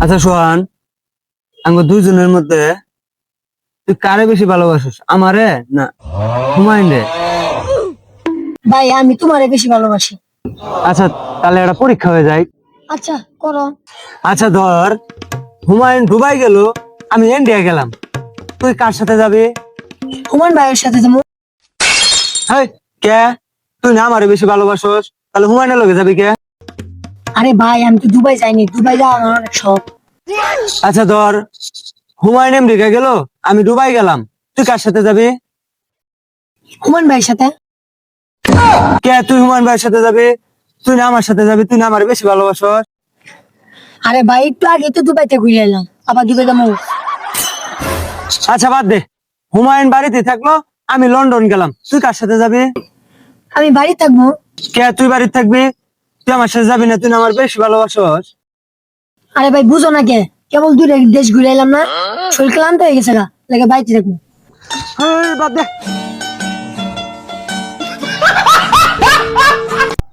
আচ্ছা সোহান, আমার দুইজনের মধ্যে তুই কারে বেশি ভালোবাসিস, আমারে না হুমায়ুন রে? ভাই আমি তোমারে বেশি ভালোবাসি। আচ্ছা, তাহলে একটা পরীক্ষা হয়ে যায়। আচ্ছা করো। আচ্ছা ধর, হুমায়ুন দুবাই গেল, আমি ইন্ডিয়া গেলাম, তুই কার সাথে যাবি? হুমায়ুন ভাইয়ের সাথে যাবো। হেই, কে? তুই না আমারে বেশি ভালোবাসস, তাহলে হুমায়ুনের লগে যাবি কে? আরে ভাই আমি তো দুবাই যাইনি, দুবাই যাওয়া আমার অনেক শখ। আচ্ছা ধর, হুমায়ুন আমেরিকা গেল, আমি দুবাই গেলাম, তুই কার সাথে যাবি? হুমায়ুন ভাইয়ের সাথে। কে? তুই হুমায়ুন ভাইয়ের সাথে যাবি? তুই না আমার সাথে যাবি? তুই না আমার বেশি ভালোবাসস? আরে ভাই একটু আগে তো দুবাইতে ঘুরে এলাম, আবার দুবাই যাবো। আচ্ছা বাদ দে, হুমায়ুন বাড়িতে থাকলো, আমি লন্ডন গেলাম, তুই কার সাথে যাবি? আমি বাড়ি থাকবো। কে? তুই বাড়িতে থাকবি? তুই আমার সাথে যাবি না? তুই না আমার বেশি ভালোবাসস? আরে ভাই বুঝো না কে, কেবল দূরে দেশ ঘুরে এলাম না, শরীর ক্লান্ত হয়ে গেছে গা, লাগে বাড়িতে থাকবো। হেই, বাদ দে।